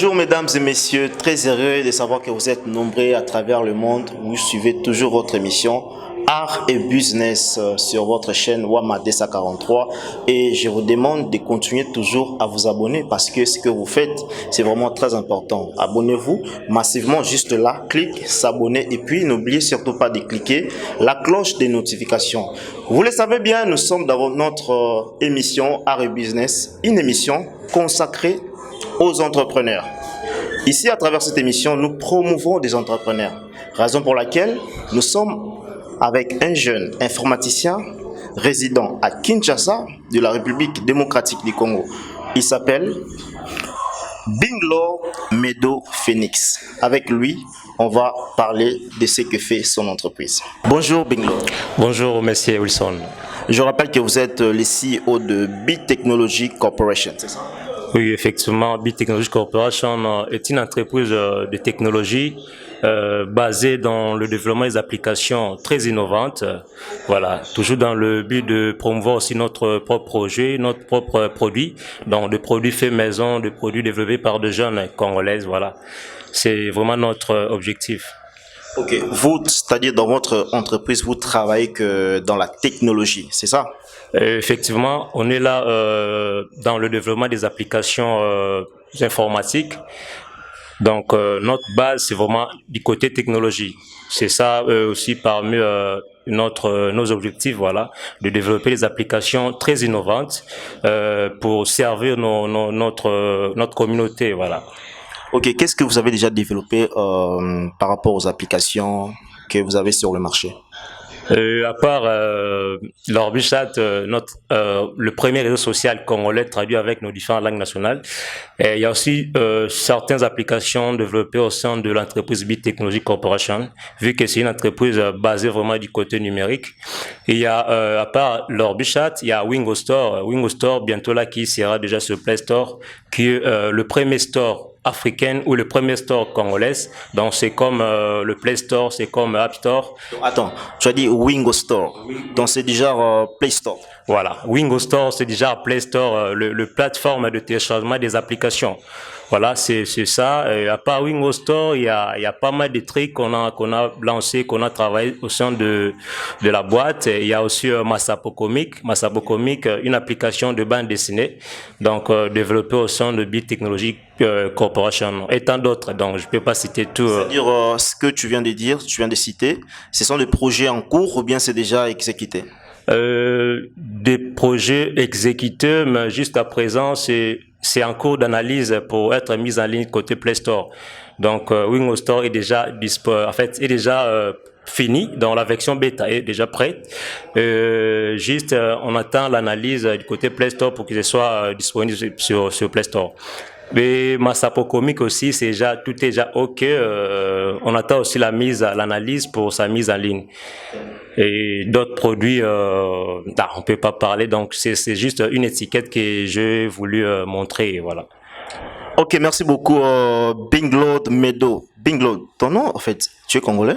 Bonjour mesdames et messieurs, très heureux de savoir que vous êtes nombreux à travers le monde. Vous suivez toujours votre émission Art et Business sur votre chaîne Wamadessa 43 et je vous demande de continuer toujours à vous abonner parce que ce que vous faites c'est vraiment très important. Abonnez-vous massivement juste là, clique s'abonner et puis n'oubliez surtout pas de cliquer la cloche des notifications. Vous le savez bien, nous sommes dans notre émission Art et Business, une émission consacrée aux entrepreneurs. Ici, à travers cette émission, nous promouvons des entrepreneurs. Raison pour laquelle nous sommes avec un jeune informaticien résident à Kinshasa de la République démocratique du Congo. Il s'appelle Binglor Medo Phoenix. Avec lui, on va parler de ce que fait son entreprise. Bonjour Binglor. Bonjour monsieur Wilson. Je rappelle que vous êtes le CEO de Bit Technology Corporation, c'est ça? Oui, effectivement, Bit Technology Corporation est une entreprise de technologie basée dans le développement des applications très innovantes. Voilà, toujours dans le but de promouvoir aussi notre propre projet, notre propre produit, donc des produits faits maison, des produits développés par des jeunes congolaises. Voilà, c'est vraiment notre objectif. Ok, vous, c'est-à-dire dans votre entreprise, vous travaillez que dans la technologie, c'est ça? Effectivement, on est là dans le développement des applications informatiques. Donc, notre base, c'est vraiment du côté technologie. C'est ça aussi parmi nos objectifs, voilà, de développer des applications très innovantes pour servir notre communauté, voilà. Ok, qu'est-ce que vous avez déjà développé par rapport aux applications que vous avez sur le marché? À part l'Orbichat, le premier réseau social congolais traduit avec nos différentes langues nationales, et il y a aussi certaines applications développées au sein de l'entreprise Bit Technology Corporation, vu que c'est une entreprise basée vraiment du côté numérique. Et il y a, à part l'Orbichat, il y a Wingo Store. Wingo Store, bientôt là, qui sera déjà sur Play Store, qui est le premier store africaine ou le premier store congolais. Donc c'est comme le Play Store, c'est comme App Store. Attends, tu as dit Wingo Store, donc c'est déjà Play Store. Voilà, Wingo Store, c'est déjà Play Store, le plateforme de téléchargement des applications. Voilà, c'est ça. Et à part Wingo Store, il y a pas mal de trucs qu'on a lancé, qu'on a travaillé au sein de la boîte. Et il y a aussi Masapo Comic, une application de bande dessinée, donc développée au sein de Bit Technology Corporation, et tant d'autres. Donc je peux pas citer tout. C'est-à-dire ce que tu viens de dire, tu viens de citer, ce sont des projets en cours ou bien c'est déjà exécuté? Des projets exécutés, mais jusqu'à présent, c'est en cours d'analyse pour être mis en ligne côté Play Store. Donc, Wingo Store est déjà fini, dans la version bêta est déjà prête. On attend l'analyse du côté Play Store pour qu'il soit disponible sur Play Store. Mais Masapo Comic aussi, tout est déjà OK. On attend aussi l'analyse pour sa mise en ligne. Et d'autres produits, on peut pas parler, donc c'est juste une étiquette que j'ai voulu montrer, voilà. Ok, merci beaucoup Binglor Medo. Binglor, ton nom en fait, tu es congolais?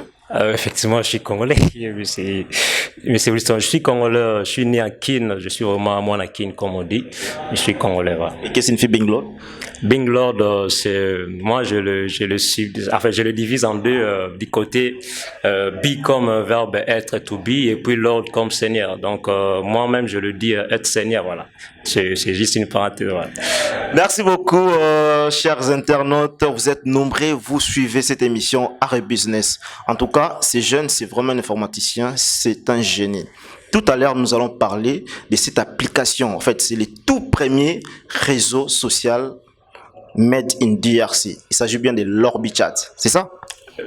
Effectivement, je suis congolais, mais c'est Wilson, je suis congolais, je suis né à Kin, je suis vraiment moi à Kin, comme on dit, je suis congolais, voilà. Et qu'est-ce que signifie Binglor? Binglor, moi je le divise en deux, du côté be comme verbe être, to be, et puis Lord comme Seigneur. Donc moi-même je le dis être Seigneur, voilà. C'est juste une parenthèse, voilà. Merci beaucoup chers internautes, vous êtes nombreux, vous suivez cette émission Art et Business. En tout cas, c'est jeune, c'est vraiment un informaticien, c'est un génie. Tout à l'heure, nous allons parler de cette application. En fait, c'est le tout premier réseau social made in DRC. Il s'agit bien de l'Orbichat, c'est ça?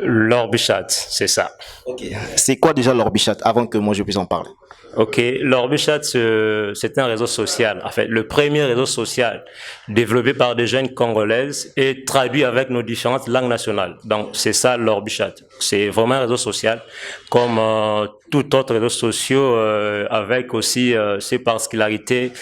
L'Orbichat, c'est ça. Ok. C'est quoi déjà l'Orbichat avant que moi je puisse en parler? Ok, l'Orbichat, c'est un réseau social. En fait, le premier réseau social développé par des jeunes congolaises et traduit avec nos différentes langues nationales. Donc, c'est ça l'Orbichat. C'est vraiment un réseau social comme tout autre réseau social avec aussi ses particularités,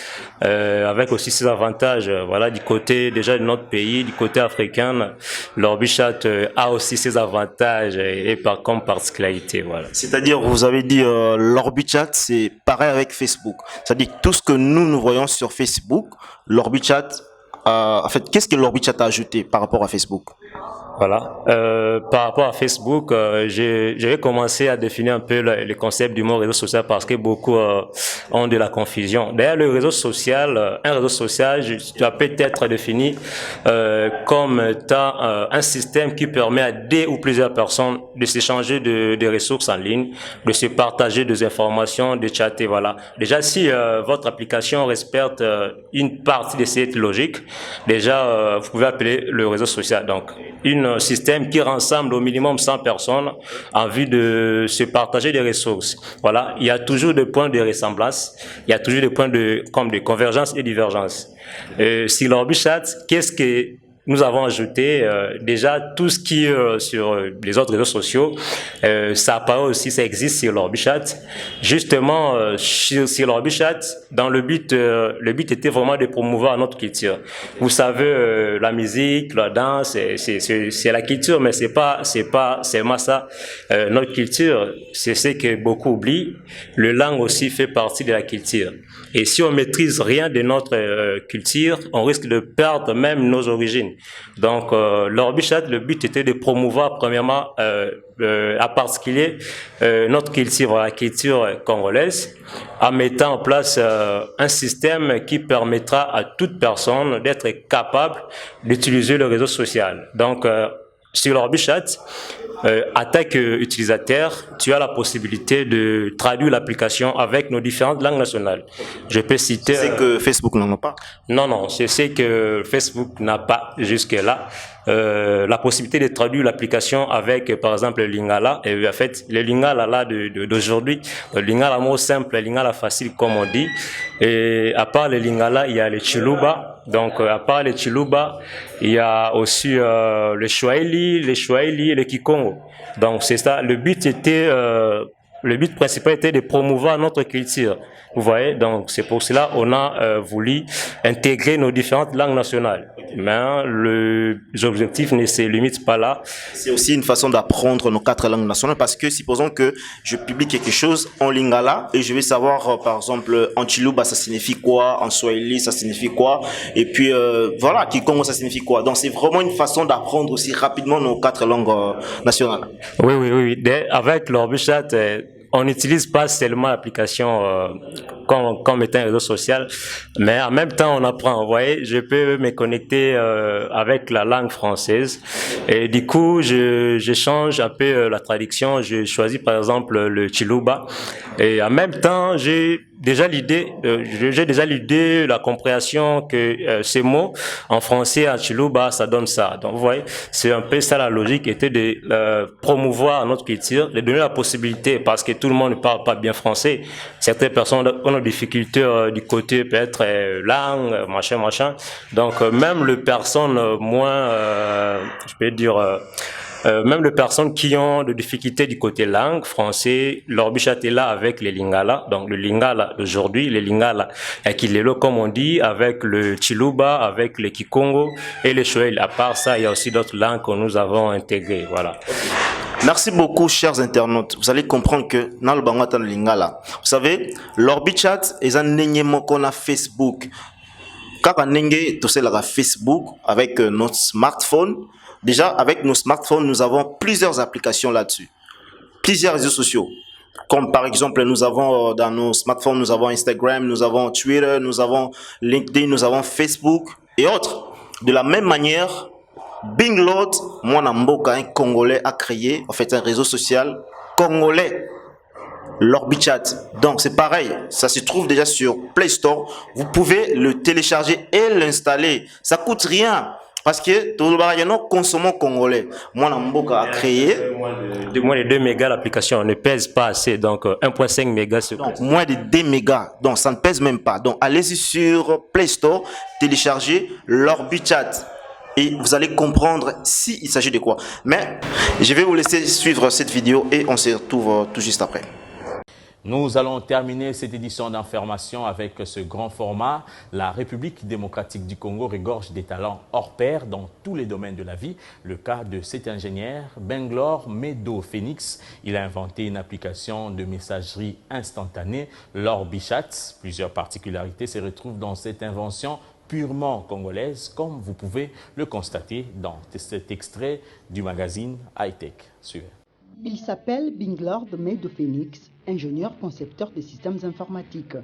avec aussi ses avantages. Voilà, du côté déjà de notre pays, du côté africain, l'Orbichat a aussi ses avantages et comme particularité. Voilà. C'est-à-dire, vous avez dit l'Orbichat, c'est pareil avec Facebook. C'est-à-dire tout ce que nous voyons sur Facebook, l'Orbichat en fait, qu'est-ce que l'Orbit Chat a ajouté par rapport à Facebook? Voilà. Par rapport à Facebook, j'ai commencé à définir un peu le concept du mot réseau social parce que beaucoup ont de la confusion. D'ailleurs, le réseau social, un réseau social, doit peut-être défini comme étant un système qui permet à des ou plusieurs personnes de s'échanger des ressources en ligne, de se partager des informations, de chatter. Voilà. Déjà, si votre application respecte une partie de cette logique, déjà, vous pouvez appeler le réseau social. Donc, un système qui rassemble au minimum 100 personnes en vue de se partager des ressources. Voilà, il y a toujours des points de ressemblance, il y a toujours des points comme de convergence et divergence. Sur l'Orbichat, qu'est-ce que nous avons ajouté déjà tout ce qui sur les autres réseaux sociaux, ça apparaît aussi, ça existe sur l'Orbichat. Justement, sur l'Orbichat, dans le but était vraiment de promouvoir notre culture. Vous savez, la musique, la danse, c'est la culture, mais c'est pas seulement ça. Notre culture, c'est ce que beaucoup oublient. Le langue aussi fait partie de la culture. Et si on maîtrise rien de notre culture, on risque de perdre même nos origines. Donc, l'Orbichat, le but était de promouvoir premièrement, en particulier, notre culture, la culture congolaise, en mettant en place un système qui permettra à toute personne d'être capable d'utiliser le réseau social. Donc, sur l'Orbichat, en tant qu'utilisateur, tu as la possibilité de traduire l'application avec nos différentes langues nationales. Je peux citer... C'est que Facebook n'en a pas? Non, non, c'est ce que Facebook n'a pas jusque-là. La possibilité de traduire l'application avec, par exemple, le Lingala. Et en fait, le Lingala là d'aujourd'hui, le Lingala mot simple, le Lingala facile comme on dit. Et à part le Lingala, il y a le Chiluba. Donc, à part le Chiluba, il y a aussi le Swahili et le Kikongo. Donc, c'est ça. Le but principal était de promouvoir notre culture. Vous voyez, donc c'est pour cela qu'on a voulu intégrer nos différentes langues nationales. Mais les objectifs ne se limitent pas là. C'est aussi une façon d'apprendre nos 4 langues nationales parce que supposons que je publie quelque chose en lingala et je vais savoir par exemple en Chiluba ça signifie quoi, en Swahili ça signifie quoi et puis voilà, Kikongo ça signifie quoi. Donc c'est vraiment une façon d'apprendre aussi rapidement nos 4 langues nationales. Oui. Avec l'Orbichat, on n'utilise pas seulement l'application comme étant un réseau social, mais en même temps on apprend. Vous voyez, je peux me connecter avec la langue française et du coup je change un peu la traduction. Je choisis par exemple le Chiluba et en même temps j'ai déjà l'idée, la compréhension que ces mots en français en Chiluba ça donne ça. Donc vous voyez, c'est un peu ça la logique, était de promouvoir notre culture, de donner la possibilité parce que tout le monde ne parle pas bien français. Certaines personnes ont des difficultés du côté peut-être langue, machin. Donc même les personnes moins, je peux dire. Même les personnes qui ont des difficultés du côté langue, français, l'Orbichat est là avec les Lingala. Donc le Lingala d'aujourd'hui, les Lingala Akilelo comme on dit, avec le Chiluba, avec le Kikongo et le Swahili. À part ça, il y a aussi d'autres langues que nous avons intégrées. Voilà. Merci beaucoup, chers internautes. Vous allez comprendre que dans le Bangatan Lingala, vous savez, l'Orbichat est un élément qu'on a Facebook. Quand on a Facebook avec notre smartphone, déjà avec nos smartphones, nous avons plusieurs applications là-dessus, plusieurs réseaux sociaux. Comme par exemple, nous avons dans nos smartphones, nous avons Instagram, nous avons Twitter, nous avons LinkedIn, nous avons Facebook et autres. De la même manière, Binglord, mon amboka, un Congolais, a créé en fait un réseau social congolais, l'Orbichat. Donc c'est pareil, ça se trouve déjà sur Play Store. Vous pouvez le télécharger et l'installer. Ça coûte rien. Parce que tout le monde consommant congolais. Moi, Namboka a créé. Moins de 2 mégas, l'application ne pèse pas assez. Donc, 1,5 mégas. Donc, moins de 2 mégas. Donc, ça ne pèse même pas. Donc, allez-y sur Play Store, téléchargez l'Orbichat. Et vous allez comprendre s'il s'agit de quoi. Mais, je vais vous laisser suivre cette vidéo et on se retrouve tout juste après. Nous allons terminer cette édition d'information avec ce grand format. La République démocratique du Congo regorge des talents hors pair dans tous les domaines de la vie. Le cas de cet ingénieur, Benglor Medo Phoenix, il a inventé une application de messagerie instantanée, l'Orbichat. Plusieurs particularités se retrouvent dans cette invention purement congolaise, comme vous pouvez le constater dans cet extrait du magazine High-Tech. Suivez. Il s'appelle Binglord Medo Phoenix, ingénieur concepteur de systèmes informatiques.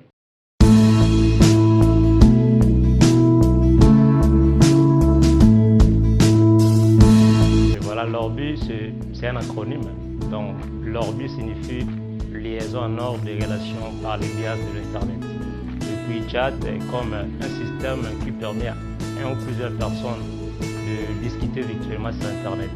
Voilà, l'ORBI, c'est un acronyme. Donc, l'ORBI signifie liaison en ordre des relations par les biais de l'Internet. Et puis, chat est comme un système qui permet à un ou plusieurs personnes de discuter virtuellement sur Internet.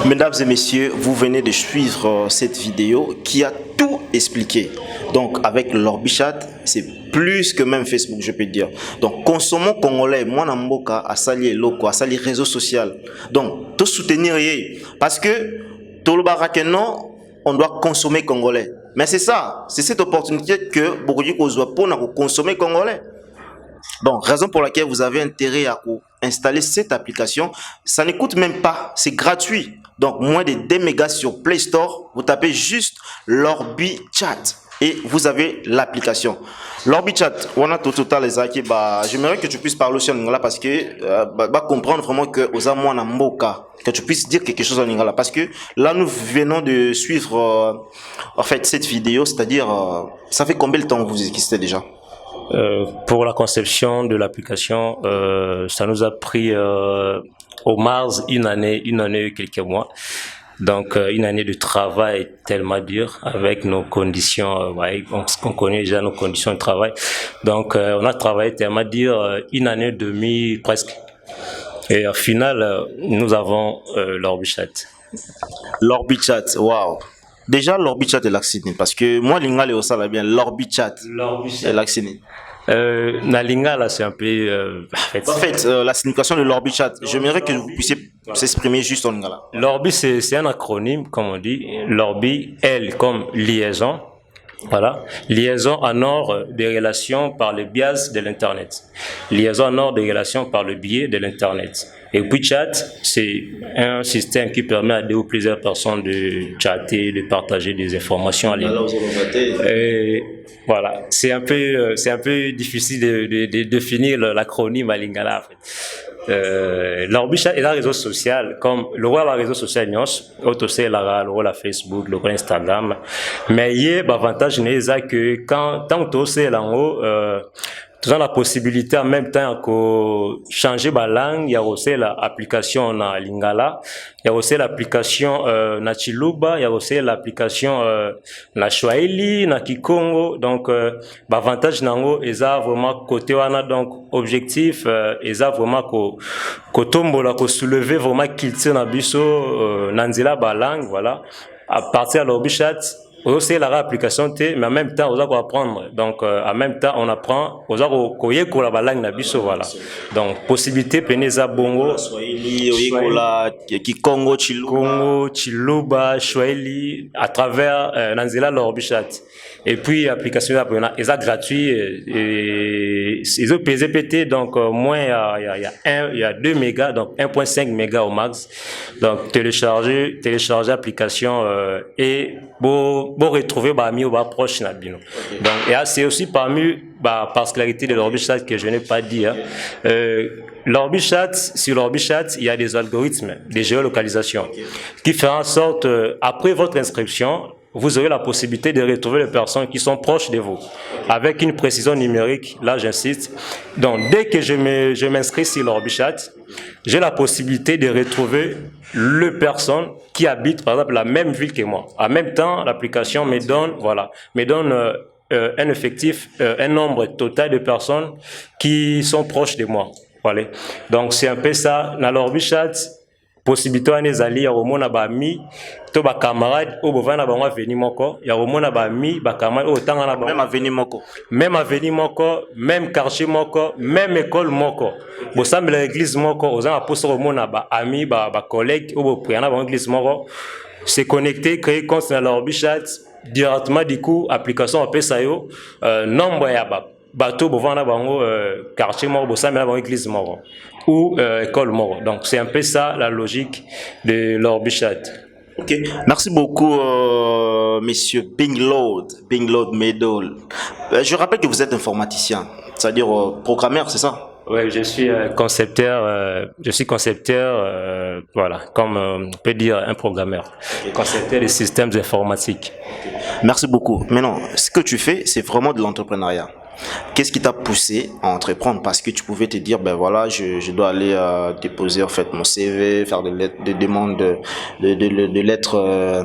Mesdames et messieurs, vous venez de suivre cette vidéo qui a tout expliqué. Donc avec l'Orbichat, c'est plus que même Facebook, je peux dire. Donc consommons congolais, moi Namboka, à sali loko, à sali réseau social. Donc tout soutenir, parce que tout le barakeno, on doit consommer congolais. Mais c'est ça, c'est cette opportunité que beaucoup de gens ont pour consommer congolais. Donc, raison pour laquelle vous avez intérêt à installer cette application. Ça ne coûte même pas, c'est gratuit. Donc, moins de 2 mégas sur Play Store. Vous tapez juste l'Orbichat et vous avez l'application. L'Orbichat, on a tout total les acquis. J'aimerais que tu puisses parler aussi en lingala parce que comprendre vraiment que aux amours en mboka, que tu puisses dire quelque chose en lingala parce que là nous venons de suivre en fait cette vidéo, c'est-à-dire ça fait combien de temps que vous existez déjà? Pour la conception de l'application, ça nous a pris au mars une année et quelques mois. Donc une année de travail tellement dur avec nos conditions, on connaît déjà nos conditions de travail. Donc on a travaillé tellement dur, une année et demie presque. Et au final, nous avons l'Orbichat. L'Orbichat, waouh! Déjà, l'Orbichat est l'accès parce que moi, l'ingala est au salaire bien. L'Orbichat est l'accès. La lingala, c'est un peu... en fait, la signification de l'Orbichat, j'aimerais que vous puissiez s'exprimer juste en lingala. L'Orbi, c'est un acronyme, comme on dit. L'Orbi, L comme liaison. Voilà, liaison en ordre des relations par le biais de l'Internet. Liaison en ordre des relations par le biais de l'Internet. Et puis chat, c'est un système qui permet à deux ou plusieurs personnes de chatter, de partager des informations en ligne. Et voilà, c'est un peu difficile de définir l'acronyme à Lingala en fait. L'Orbichat est un réseau social, comme le roi la réseau social nous, c'est le roi la Facebook, le roi Instagram, mais il y a l'avantage n'est que quand on est là en haut, tu as la possibilité en même temps de changer ma langue. Il y a aussi l'application na Lingala, il y a aussi l'application na Chiluba, il y a aussi l'application na Swahili, na Kikongo. Donc l'avantage nango est vraiment côté wana, donc objectif est vraiment ko tombola ko soulever vraiment culture na biso nanzila ba langue, voilà, à partir de l'Orbichat. C'est la application mais en même temps on va apprendre. Donc en même temps on apprend on va koyeko la langue na biso, voilà. Donc possibilité peneza bongo Swahili oyekola Kikongo Congo Chiluba Swahili à travers nanzela l'Orbichat. Et puis application est gratuit et ils ont PZPT, donc moins il y a 2 mégas, donc 1.5 mégas au max. Donc télécharger l'application et bon retrouver ami ou proche na bino. Donc et c'est aussi parmi particularité de l'Orbichat que je n'ai pas dit. Sur l'Orbichat, il y a des algorithmes de géolocalisation qui font en sorte, après votre inscription, vous aurez la possibilité de retrouver les personnes qui sont proches de vous, avec une précision numérique, là j'insiste. Donc dès que je m'inscris sur l'Orbichat, j'ai la possibilité de retrouver les personnes qui habitent par exemple la même ville que moi. En même temps, l'application me donne, un effectif, un nombre total de personnes qui sont proches de moi. Voilà. Donc c'est un peu ça. Dans l'Orbichat, possibilité wana ezali ya komona bami to bacamarade oyo bovanda bango aveni moko ya komona bami bacamarade oyo otanga na bango même aveni moko même quartier moko même école moko bosambela église moko oza na posa komona baami bacollègue oyo bopriya na bango église moko se connecter créer compte na l'Orbichat directement du coup application apesa yo nombre ya bateau bovanda bango quartier moko bosambela bango église moko ou école mort. Donc c'est un peu ça la logique de l'Orbichat. Ok, merci beaucoup Monsieur Binglord Medol. Je rappelle que vous êtes informaticien, c'est-à-dire programmeur, c'est ça? Oui, je suis concepteur, voilà, comme on peut dire un programmeur, concepteur des systèmes informatiques. Merci beaucoup. Maintenant, ce que tu fais, c'est vraiment de l'entrepreneuriat. Qu'est-ce qui t'a poussé à entreprendre? Parce que tu pouvais te dire, ben voilà, je dois aller déposer en fait mon CV, faire des demandes de lettres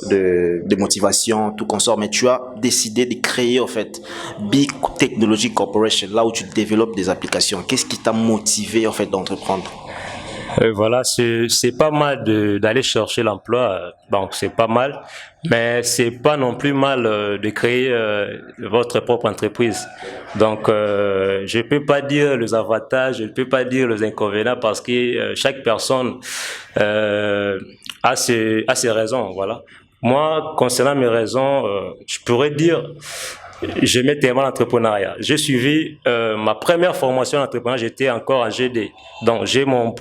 de motivation, tout consort, mais tu as décidé de créer en fait Big Technology Corporation, là où tu développes des applications. Qu'est-ce qui t'a motivé en fait d'entreprendre? Voilà, c'est pas mal d'aller chercher l'emploi, donc c'est pas mal, mais c'est pas non plus mal de créer votre propre entreprise. Donc je peux pas dire les avantages, je ne peux pas dire les inconvénients parce que chaque personne a ses raisons, voilà. Moi, concernant mes raisons, je pourrais dire j'aimais tellement l'entrepreneuriat. J'ai suivi ma première formation d'entrepreneuriat, j'étais encore en GD. Donc j'ai mon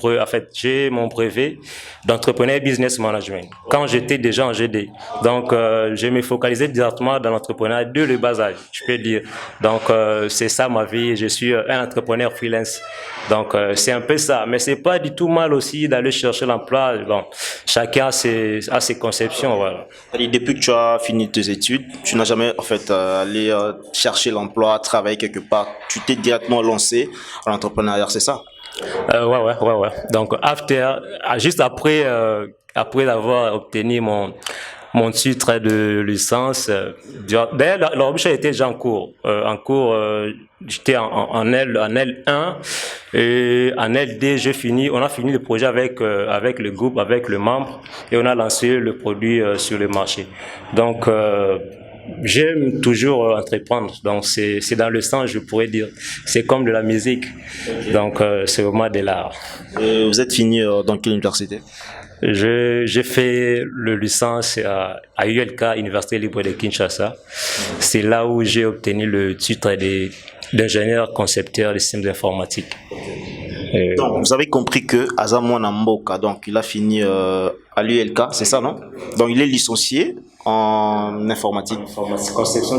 brevet d'entrepreneur business management quand j'étais déjà en GD. Donc je me focalisais directement dans l'entrepreneuriat dès le bas âge, je peux dire. Donc c'est ça ma vie, je suis un entrepreneur freelance. Donc c'est un peu ça, mais c'est pas du tout mal aussi d'aller chercher l'emploi. Bon, chacun a ses conceptions, voilà. Depuis que tu as fini tes études, tu n'as jamais en fait allé chercher l'emploi, travailler quelque part. Tu t'es directement lancé en entrepreneuriat, c'est ça? Ouais. Donc juste après avoir obtenu mon titre de licence, d'ailleurs l'Orbichat était déjà en cours. J'étais en L1 et en L2 on a fini le projet avec le groupe, avec le membre et on a lancé le produit sur le marché. Donc j'aime toujours entreprendre, donc c'est dans le sang, je pourrais dire. C'est comme de la musique, donc c'est vraiment de l'art. Vous êtes fini dans quelle université? J'ai fait le licence à ULK, Université libre de Kinshasa. C'est là où j'ai obtenu le titre d'ingénieur concepteur des systèmes informatiques. Donc vous avez compris que Azamouana Mboka, donc il a fini à l'ULK, c'est ça, non? Donc il est licencié en informatique,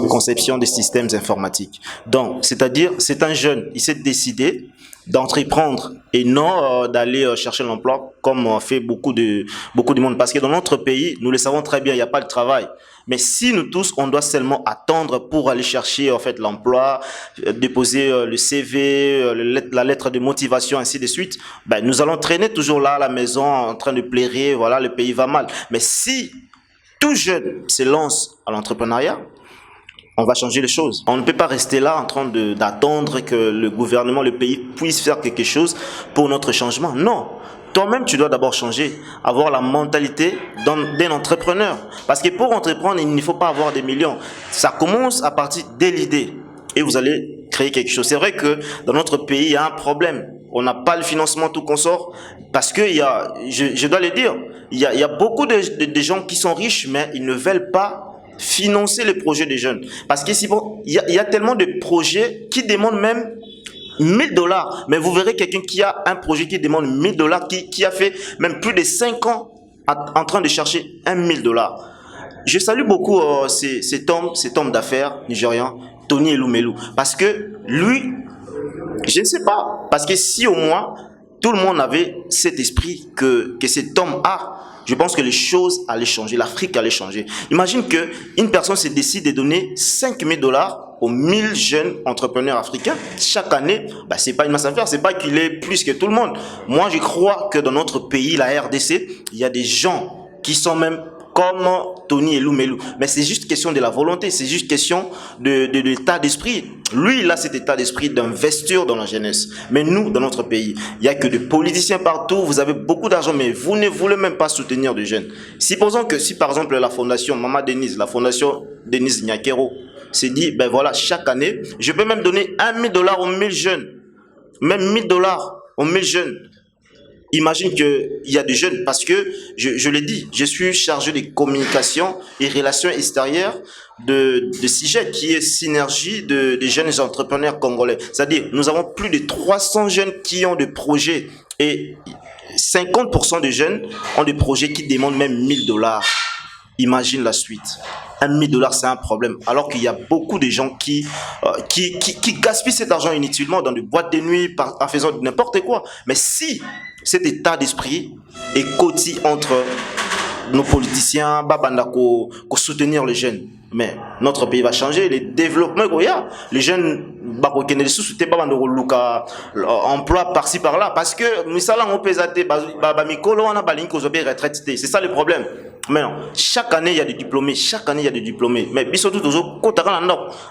conception des systèmes informatiques. Donc c'est-à-dire c'est un jeune, il s'est décidé d'entreprendre et non d'aller chercher l'emploi comme fait beaucoup de monde, parce que dans notre pays, nous le savons très bien, il n'y a pas de travail. Mais si nous tous, on doit seulement attendre pour aller chercher en fait l'emploi, déposer le CV, la lettre de motivation, ainsi de suite, ben, nous allons traîner toujours là à la maison en train de plairer, voilà, le pays va mal. Mais si tout jeune se lance à l'entrepreneuriat, on va changer les choses. On ne peut pas rester là en train d'attendre que le gouvernement, le pays puisse faire quelque chose pour notre changement. Non. Toi-même, tu dois d'abord changer, avoir la mentalité d'un entrepreneur. Parce que pour entreprendre, il ne faut pas avoir des millions. Ça commence à partir de l'idée. Et vous allez créer quelque chose. C'est vrai que dans notre pays, il y a un problème. On n'a pas le financement tout consort. Parce que je dois le dire, il y a beaucoup de gens qui sont riches, mais ils ne veulent pas financer les projets des jeunes. Parce qu'il y a tellement de projets qui demandent même $1000. Mais vous verrez quelqu'un qui a un projet qui demande $1000, qui a fait même plus de 5 ans en train de chercher $1000. Je salue beaucoup cet homme d'affaires nigérian, Tony Elumelu. Parce que lui, je ne sais pas, parce que si au moins tout le monde avait cet esprit que cet homme a, je pense que les choses allaient changer, l'Afrique allait changer. Imagine qu'une personne se décide de donner $5,000 aux 1000 jeunes entrepreneurs africains chaque année. Bah, c'est pas une masse à faire, c'est pas qu'il est plus que tout le monde. Moi, je crois que dans notre pays, la RDC, il y a des gens qui sont même comme Tony Eloumelou. Mais c'est juste question de la volonté, c'est juste question de l'état d'esprit. Lui, il a cet état d'esprit d'investir dans la jeunesse. Mais nous, dans notre pays, il n'y a que des politiciens partout, vous avez beaucoup d'argent, mais vous ne voulez même pas soutenir des jeunes. Si par exemple la fondation Maman Denise, la fondation Denise Nyakero, s'est dit, ben voilà, chaque année, je peux même donner $1,000 aux 1000 jeunes. Même $1,000 aux 1000 jeunes. Imagine qu'il y a des jeunes, parce que, je l'ai dit, je suis chargé de communication et relations extérieures de CIGEC, qui est synergie des jeunes entrepreneurs congolais. C'est-à-dire, nous avons plus de 300 jeunes qui ont des projets et 50% des jeunes ont des projets qui demandent même $1,000. Imagine la suite. $1,000, c'est un problème. Alors qu'il y a beaucoup de gens qui gaspillent cet argent inutilement dans des boîtes de nuit en faisant n'importe quoi. Mais si cet état d'esprit est côté entre nos politiciens, soutenir les jeunes, mais notre pays va changer. Les développements, les jeunes, emploi par-ci par-là, parce que c'est ça le problème. Mais non, chaque année il y a des diplômés, mais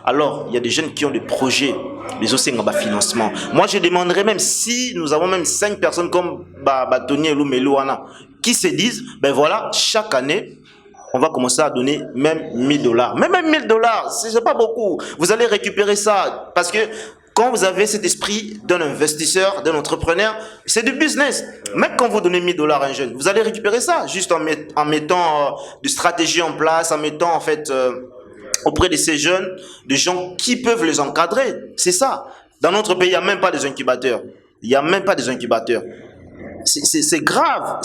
alors il y a des jeunes qui ont des projets, les aussi financement. Moi je demanderais, même si nous avons même 5 personnes comme Tony Eloumelou qui se disent, ben voilà, chaque année on va commencer à donner même $1,000. Même $1,000, c'est pas beaucoup. Vous allez récupérer ça, parce que quand vous avez cet esprit d'un investisseur, d'un entrepreneur, c'est du business. Même quand vous donnez $1,000 à un jeune, vous allez récupérer ça juste en mettant des stratégies en place, en mettant en fait auprès de ces jeunes des gens qui peuvent les encadrer. C'est ça. Dans notre pays, il n'y a même pas des incubateurs. C'est grave.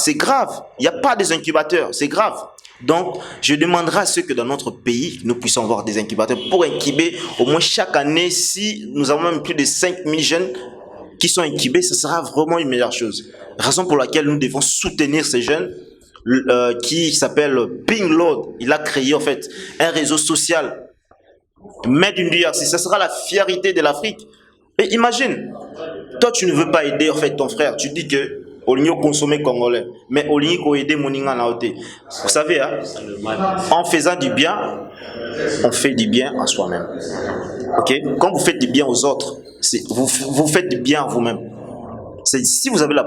Il n'y a pas des incubateurs. C'est grave. Donc, je demanderai à ceux que dans notre pays, nous puissions avoir des incubateurs pour incuber au moins chaque année. Si nous avons même plus de 5000 jeunes qui sont incubés, ce sera vraiment une meilleure chose. Raison pour laquelle nous devons soutenir ces jeunes qui s'appelle Bing Lord. Il a créé en fait un réseau social. Made in DRC, ce sera la fierté de l'Afrique. Et imagine, toi tu ne veux pas aider en fait ton frère, tu dis que au lieu de consommer congolais, mais au lieu d'aider Moninga Naote. Vous savez, hein, en faisant du bien, on fait du bien à soi-même. Ok? Quand vous faites du bien aux autres, vous faites du bien à vous-même. Si vous avez la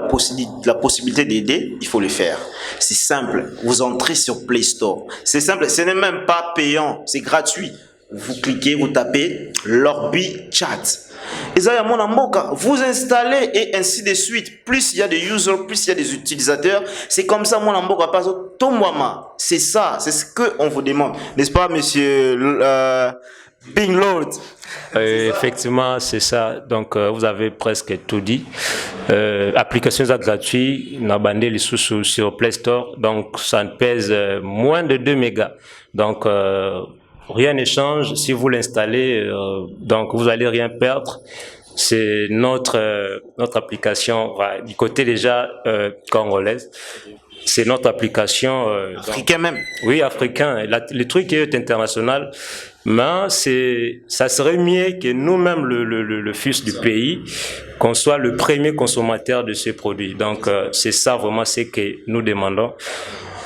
possibilité d'aider, il faut le faire. C'est simple. Vous entrez sur Play Store. C'est simple. Ce n'est même pas payant. C'est gratuit. Vous cliquez, vous tapez Lorbi Chat. Vous installez et ainsi de suite. Plus il y a des users, plus il y a des utilisateurs. C'est comme ça, mon amboka passe au Tomwama. C'est ça, c'est ce qu'on vous demande. N'est-ce pas, monsieur Bing Lord? Effectivement, c'est ça. Donc, vous avez presque tout dit. Applications gratuites, on a bandé les sous sur Play Store. Donc, ça ne pèse moins de 2 mégas. Donc, rien ne change si vous l'installez, donc vous allez rien perdre. C'est notre application du côté déjà congolaise. C'est notre application africain même. Oui, africain. Le truc est international, mais ça serait mieux que nous-mêmes, le fils du pays, qu'on soit le premier consommateur de ces produits. Donc c'est ça vraiment ce que nous demandons.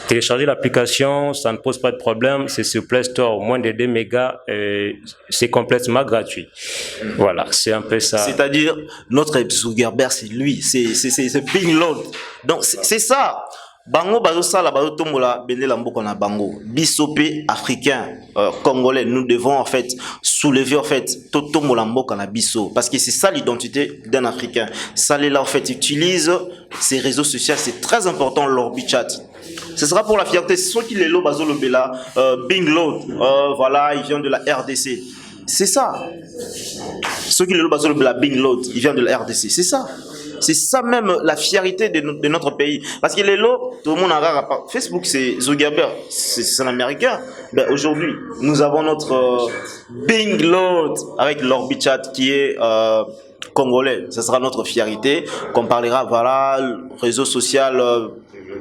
Télécharger l'application, ça ne pose pas de problème, c'est sur Play Store, moins de 2 mégas, c'est complètement gratuit. Voilà, c'est un peu ça. C'est-à-dire, notre Zuckerberg, c'est lui, c'est Bing Lord. Donc, c'est ça. Bango bazosala bazotombola bendela mboka na bango bisope africain congolais, nous devons en fait soulever en fait totombola mboka na biso, parce que c'est ça l'identité d'un africain. Ça là en fait utilise ces réseaux sociaux, c'est très important. Lorbi Chat, ce sera pour la fierté. Ceux qui les lo bazolobela Bing Lord, voilà, il vient de la RDC. C'est ça. Ceux qui les lo bazolobela Bing Lord, il vient de la RDC. C'est ça. C'est ça même la fierté de notre pays. Parce que les lots, tout le monde a Facebook, c'est Zuckerberg, c'est un américain. Ben, aujourd'hui, nous avons notre Bing Lord avec Lorbi Chat qui est congolais. Ce sera notre fierté. Qu'on parlera, voilà, réseau social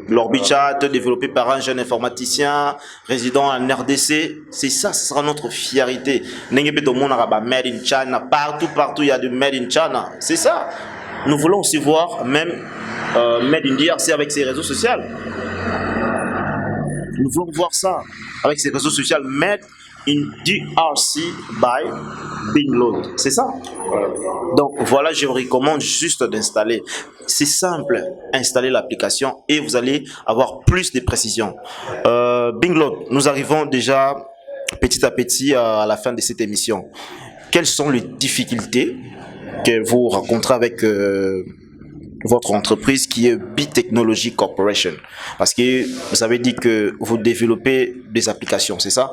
L'Orbichat, développé par un jeune informaticien résident en RDC, c'est ça, ce sera notre fierté. Made in China, partout, il y a du Made in China. C'est ça. Nous voulons aussi voir même Made in DRC avec ses réseaux sociaux. Nous voulons voir ça avec ses réseaux sociaux. Made in DRC by Bingload. C'est ça. Donc voilà, je vous recommande juste d'installer. C'est simple, installez l'application et vous allez avoir plus de précisions. Bingload, nous arrivons déjà petit à petit à la fin de cette émission. Quelles sont les difficultés que vous rencontrez avec votre entreprise qui est Bitechnology Corporation? Parce que vous avez dit que vous développez des applications, c'est ça?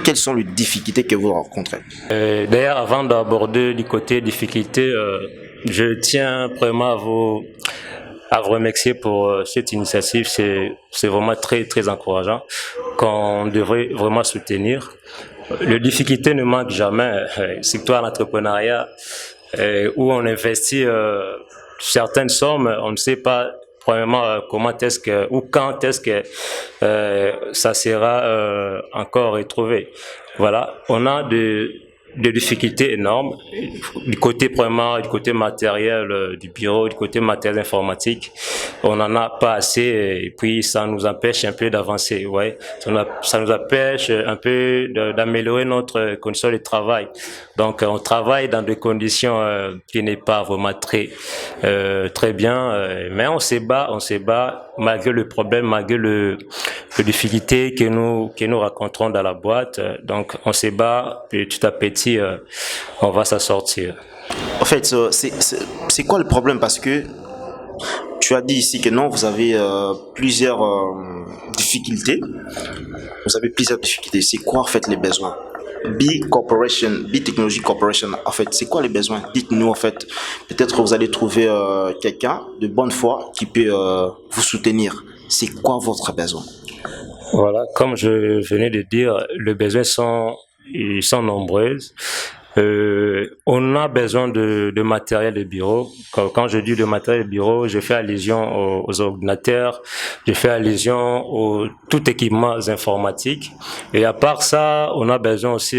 Quelles sont les difficultés que vous rencontrez? D'ailleurs, avant d'aborder du côté difficultés, je tiens vraiment à vous remercier pour cette initiative. C'est vraiment très, très encourageant qu'on devrait vraiment soutenir. Les difficultés ne manquent jamais, surtout en entrepreneuriat, où on investit certaines sommes, on ne sait pas premièrement comment est-ce que ou quand est-ce que ça sera encore retrouvé. Voilà, on a des difficultés énormes du côté premièrement, du côté matériel du bureau, du côté matériel informatique. On n'en a pas assez et puis ça nous empêche un peu d'avancer. Ouais, ça nous empêche un peu d'améliorer notre condition de travail. Donc on travaille dans des conditions qui n'est pas vraiment très bien, mais on se bat malgré le problème, malgré les difficultés que nous rencontrons dans la boîte. Donc on se bat petit à petit, on va s'en sortir. En fait, c'est quoi le problème? Parce que tu as dit ici que non, vous avez plusieurs difficultés. Vous avez plusieurs difficultés. C'est quoi en fait les besoins? Bitechnology Corporation, en fait, c'est quoi les besoins? Dites-nous en fait. Peut-être vous allez trouver quelqu'un de bonne foi qui peut vous soutenir. C'est quoi votre besoin? Voilà, comme je venais de dire, les besoins sont nombreux. On a besoin de matériel de bureau. Quand je dis de matériel de bureau, je fais allusion aux ordinateurs, je fais allusion aux tout équipements informatiques. Et à part ça, on a besoin aussi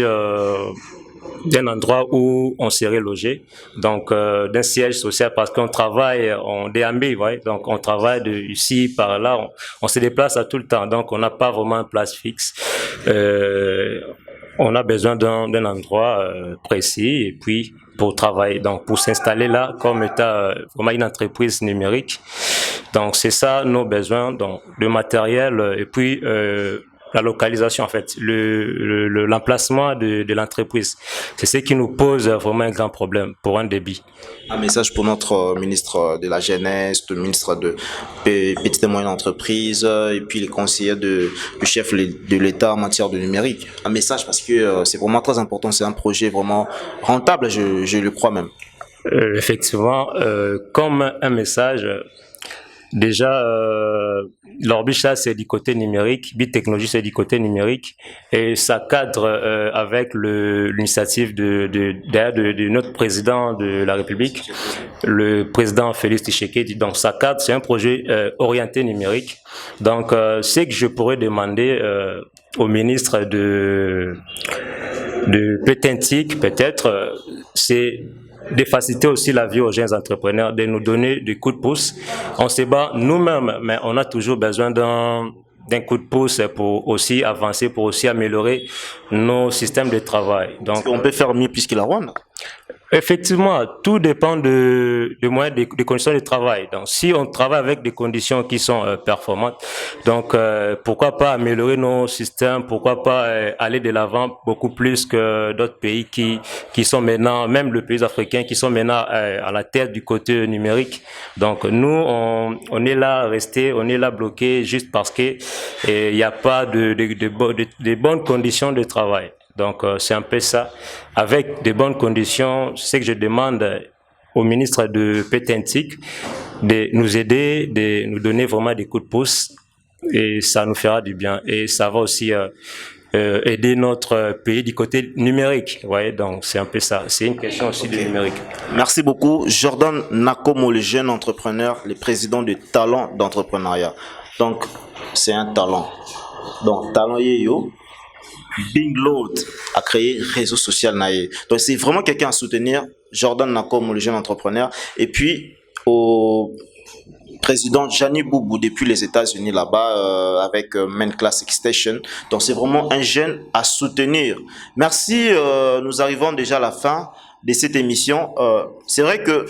d'un endroit où on serait logé, donc d'un siège social parce qu'on travaille en DMB, ouais, donc on travaille de ici par là, on se déplace à tout le temps, donc on n'a pas vraiment une place fixe. On a besoin d'un endroit précis et puis pour travailler, donc pour s'installer là comme étant vraiment une entreprise numérique. Donc c'est ça nos besoins, donc le matériel et puis la localisation en fait, l'emplacement de l'entreprise. C'est ce qui nous pose vraiment un grand problème pour un débit. Un message pour notre ministre de la Jeunesse, le ministre de Petites et Moyennes Entreprises et puis les conseillers du chef de l'État en matière de numérique. Un message parce que c'est vraiment très important, c'est un projet vraiment rentable, je le crois même. Effectivement, comme un message... Déjà, l'Orbichat, c'est du côté numérique, Bitechnology, c'est du côté numérique, et ça cadre avec l'initiative de notre président de la République, le président Félix Tshisekedi. Donc, ça cadre, c'est un projet orienté numérique. Donc, ce que je pourrais demander au ministre de Pétentique, peut-être, c'est de faciliter aussi la vie aux jeunes entrepreneurs, de nous donner des coups de pouce. On se bat nous-mêmes, mais on a toujours besoin d'un coup de pouce pour aussi avancer, pour aussi améliorer nos systèmes de travail. Donc, on peut faire mieux puisqu'il a Rwanda. Effectivement, tout dépend de moyens, des conditions de travail. Donc, si on travaille avec des conditions qui sont performantes, donc pourquoi pas améliorer nos systèmes, pourquoi pas aller de l'avant beaucoup plus que d'autres pays qui sont maintenant, même les pays africains qui sont maintenant à la tête du côté numérique. Donc, nous, on est là resté, on est là bloqué juste parce que il n'y a pas de bonnes conditions de travail. Donc, c'est un peu ça. Avec de bonnes conditions, c'est que je demande au ministre de Pétentique de nous aider, de nous donner vraiment des coups de pouce et ça nous fera du bien. Et ça va aussi aider notre pays du côté numérique. Ouais, donc c'est un peu ça. C'est une question aussi de numérique. Merci beaucoup. Jordan Nakomo, le jeune entrepreneur, le président de Talent d'entrepreneuriat. Donc, c'est un talent. Donc, Talent Yeyo, Binglord a créé réseau social Naye. Donc, c'est vraiment quelqu'un à soutenir. Jordan Nakomo, le jeune entrepreneur. Et puis, au président Gianni Boubou depuis les États-Unis là-bas avec Main Classic Station. Donc c'est vraiment un jeune à soutenir. Merci, nous arrivons déjà à la fin de cette émission. C'est vrai que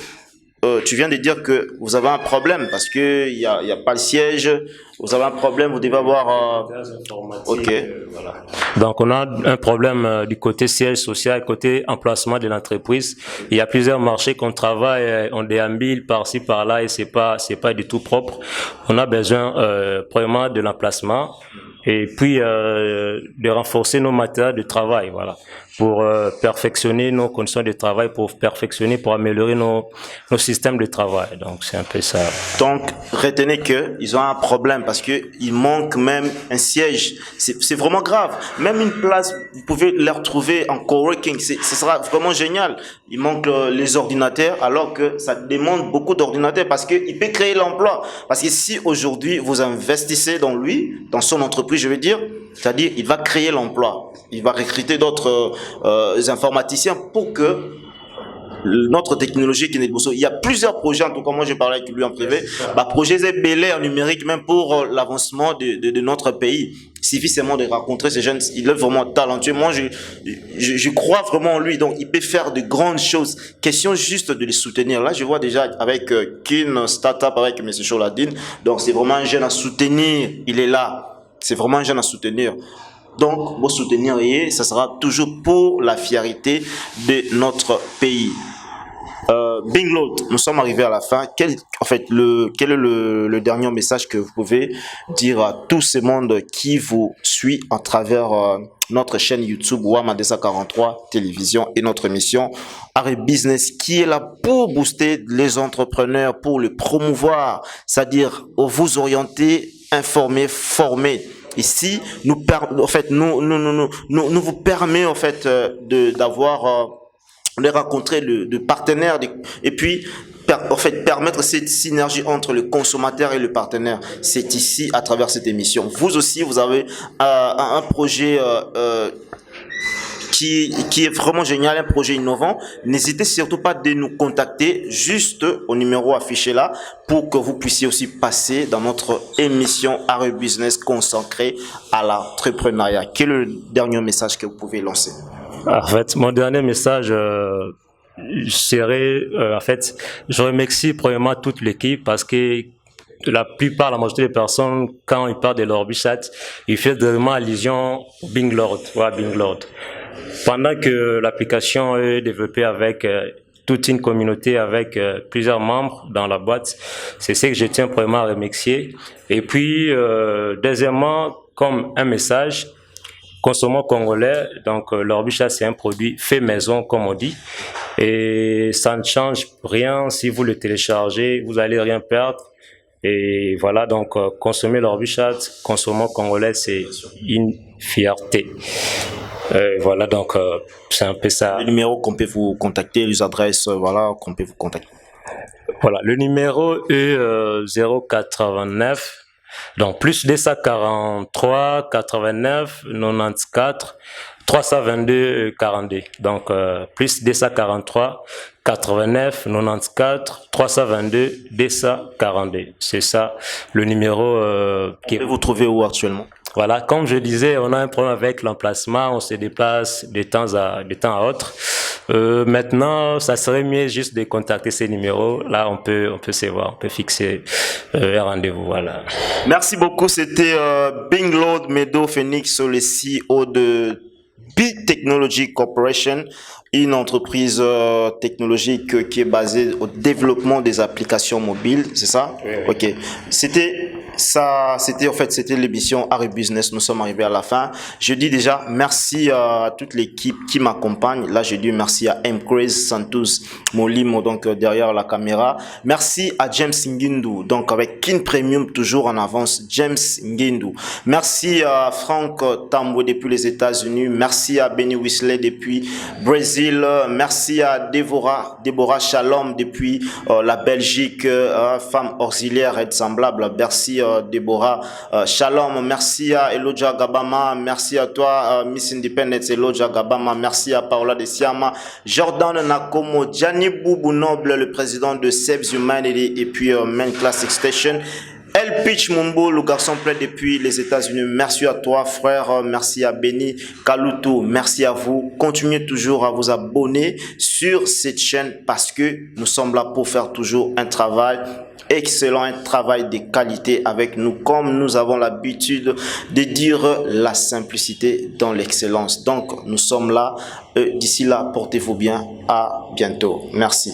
tu viens de dire que vous avez un problème parce que il y a pas le siège. Vous avez un problème, vous devez avoir. Ok. Voilà. Donc on a un problème du côté siège social, côté emplacement de l'entreprise. Il y a plusieurs marchés qu'on travaille, on déambule par-ci par-là et c'est pas du tout propre. On a besoin premièrement de l'emplacement et puis de renforcer nos matériels de travail, voilà, pour perfectionner nos conditions de travail, pour améliorer nos systèmes de travail. Donc c'est un peu ça. Donc retenez que ils ont un problème parce que il manque même un siège. C'est vraiment grave. Même une place, vous pouvez les retrouver en coworking. Ce sera vraiment génial. Il manque les ordinateurs alors que ça demande beaucoup d'ordinateurs parce que il peut créer l'emploi. Parce que si aujourd'hui vous investissez dans lui, dans son entreprise, je veux dire, c'est-à-dire il va créer l'emploi. Il va recruter d'autres informaticiens pour que notre technologie qui n'est pas. Il y a plusieurs projets, en tout cas moi j'ai parlé avec lui en privé, projets belés en numérique même pour l'avancement de notre pays. Il suffit seulement de rencontrer ces jeunes, il est vraiment talentueux. Moi je crois vraiment en lui, donc il peut faire de grandes choses. Question juste de les soutenir. Là je vois déjà avec Kin Startup, avec M. Choladine, donc c'est vraiment un jeune à soutenir, il est là, c'est vraiment un jeune à soutenir. Donc, vous soutenir, ça sera toujours pour la fierté de notre pays. Binglord, nous sommes arrivés à la fin. Quel est le dernier message que vous pouvez dire à tout ce monde qui vous suit à travers notre chaîne YouTube Wamadesa 43 Télévision et notre émission Art Business qui est là pour booster les entrepreneurs, pour le promouvoir, c'est-à-dire vous orienter, informer, former. Ici, nous vous permet en fait de rencontrer de partenaires et puis permettre cette synergie entre le consommateur et le partenaire. C'est ici à travers cette émission. Vous aussi, vous avez un projet qui est vraiment génial, un projet innovant. N'hésitez surtout pas de nous contacter juste au numéro affiché là pour que vous puissiez aussi passer dans notre émission Art Business consacrée à l'entrepreneuriat. Quel est le dernier message que vous pouvez lancer? En fait, mon dernier message serait, je remercie premièrement toute l'équipe parce que la majorité des personnes, quand ils parlent de l'Orbichat, ils font vraiment allusion au Binglord. Voilà, Binglord. Pendant que l'application est développée avec toute une communauté, avec plusieurs membres dans la boîte, c'est ce que je tiens vraiment à remercier. Et puis, deuxièmement, comme un message, consommons congolais, donc l'Orbichat c'est un produit fait maison comme on dit, et ça ne change rien si vous le téléchargez, vous allez rien perdre. Et voilà, donc consommer l'Orbichat, consommons congolais, c'est une fierté. Voilà, donc c'est un peu ça. Le numéro qu'on peut vous contacter, les adresses, voilà, qu'on peut vous contacter. Voilà, le numéro est 089, donc plus 243 89 94 322 42. Donc plus 243 89 94 322 242. C'est ça le numéro que vous trouvez où actuellement? Voilà, comme je disais, on a un problème avec l'emplacement, on se déplace de temps à autre. Maintenant, ça serait mieux juste de contacter ces numéros. Là, on peut se voir, on peut fixer un rendez-vous. Voilà. Merci beaucoup. C'était Binglord Medo Phoenix, le CEO de Bit Technology Corporation, une entreprise technologique qui est basée au développement des applications mobiles, c'est ça? Oui. Ok. C'était Ça, c'était en fait, c'était l'émission Art et Business. Nous sommes arrivés à la fin. Je dis déjà merci à toute l'équipe qui m'accompagne. Là, je dis merci à M. Craze Santos Molimo, donc derrière la caméra. Merci à James Ngindu, donc avec Kin Premium toujours en avance. James Ngindu. Merci à Franck Tambo depuis les États-Unis. Merci à Benny Whistler depuis Brésil. Merci à Déborah Shalom depuis la Belgique, femme auxiliaire et semblable. Merci Déborah Shalom. Merci à Eloja Gabama. Merci à toi Miss Independence Eloja Gabama. Merci à Paola de Siama, Jordan Nakomo, Gianni Boubou Noble, le président de Saves Humanity et puis Main Classic Station. El Pitch Mumbo, le garçon plein depuis les États-Unis. Merci à toi, frère. Merci à Benny Kaluto. Merci à vous. Continuez toujours à vous abonner sur cette chaîne parce que nous sommes là pour faire toujours un travail excellent, un travail de qualité avec nous, comme nous avons l'habitude de dire la simplicité dans l'excellence. Donc, nous sommes là. D'ici là, portez-vous bien. À bientôt. Merci.